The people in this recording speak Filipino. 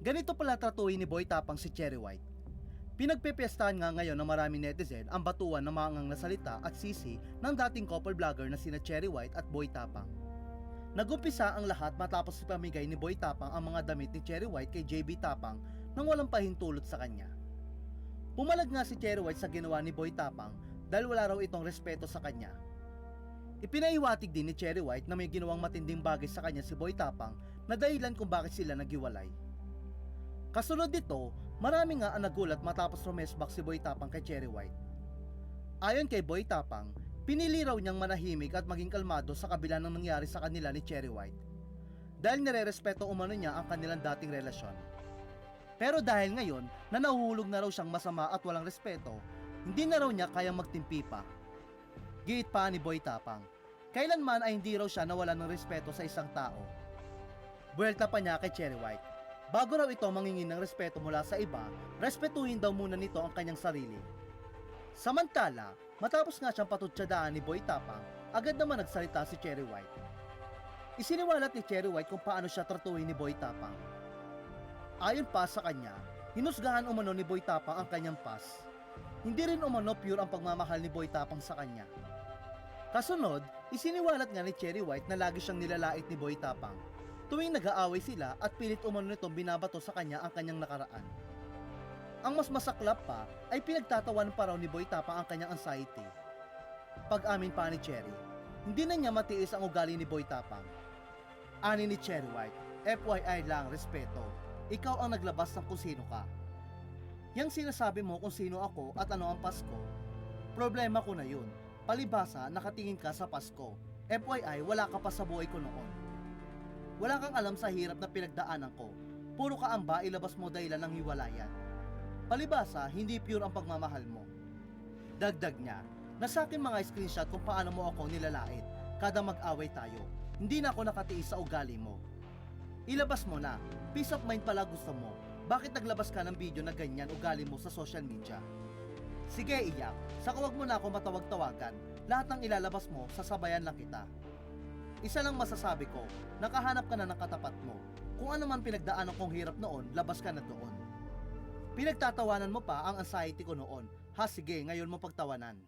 Ganito pala tratuhin ni Boy Tapang si Cherry White. Pinagpepiestahan nga ngayon ng maraming netizen ang batuan ng mga nasalita at sisi ng dating couple vlogger na sina Cherry White at Boy Tapang. Nagumpisa ang lahat matapos ipamigay ni Boy Tapang ang mga damit ni Cherry White kay JB Tapang nang walang pahintulot sa kanya. Pumalag nga si Cherry White sa ginawa ni Boy Tapang dahil wala raw itong respeto sa kanya. Ipinaiwatig din ni Cherry White na may ginawang matinding bagay sa kanya si Boy Tapang na dahilan kung bakit sila naghiwalay. Kasunod nito, marami nga ang nagulat matapos rumesbak si Boy Tapang kay Cherry White. Ayon kay Boy Tapang, pinili raw niyang manahimik at maging kalmado sa kabila ng nangyari sa kanila ni Cherry White dahil nire-respeto umano niya ang kanilang dating relasyon. Pero dahil ngayon na nahuhulog na raw siyang masama at walang respeto, hindi na raw niya kayang magtimpi pa. Giit pa ni Boy Tapang, kailanman ay hindi raw siya nawala ng respeto sa isang tao. Buwelta pa niya kay Cherry White, bago raw ito mangingin ng respeto mula sa iba, respetuhin daw muna nito ang kanyang sarili. Samantala, matapos nga siyang patutsyadaan ni Boy Tapang, agad naman nagsalita si Cherry White. Isiniwalat ni Cherry White kung paano siya tratuhin ni Boy Tapang. Ayon pa sa kanya, hinusgahan umano ni Boy Tapang ang kanyang past. Hindi rin umano pure ang pagmamahal ni Boy Tapang sa kanya. Kasunod, isiniwalat nga ni Cherry White na lagi siyang nilalait ni Boy Tapang tuwing nag-aaway sila at pilit umano nitong binabato sa kanya ang kanyang nakaraan. Ang mas masaklap pa ay pinagtatawan pa raw ni Boy Tapang ang kanyang anxiety. Pag-amin pa ni Cherry, hindi na niya matiis ang ugali ni Boy Tapang. Ani ni Cherry White, FYI lang, respeto. Ikaw ang naglabas ng kung sino ka. Yang sinasabi mo kung sino ako at ano ang Pasko, problema ko na yun. Palibhasa, nakatingin ka sa Pasko. FYI, wala ka pa sa buhay ko noon. Wala kang alam sa hirap na pinagdaanan ko. Puro kaamba ilabas mo dahilan ng hiwalayan. Palibhasa, hindi pure ang pagmamahal mo. Dagdag niya, nasa akin mga screenshot kung paano mo ako nilalait kada mag-away tayo. Hindi na ako nakatiis sa ugali mo. Ilabas mo na, peace of mind pala gusto mo. Bakit naglabas ka ng video na ganyan ugali mo sa social media? Sige iyak, saka wag mo na ako matawag-tawagan. Lahat ng ilalabas mo, sasabayan lang kita. Isa lang masasabi ko, nakahanap ka na ng katapat mo. Kung ano man pinagdaanan kong hirap noon, labas ka na doon. Pinagtatawanan mo pa ang anxiety ko noon. Ha sige, ngayon mo pagtawanan.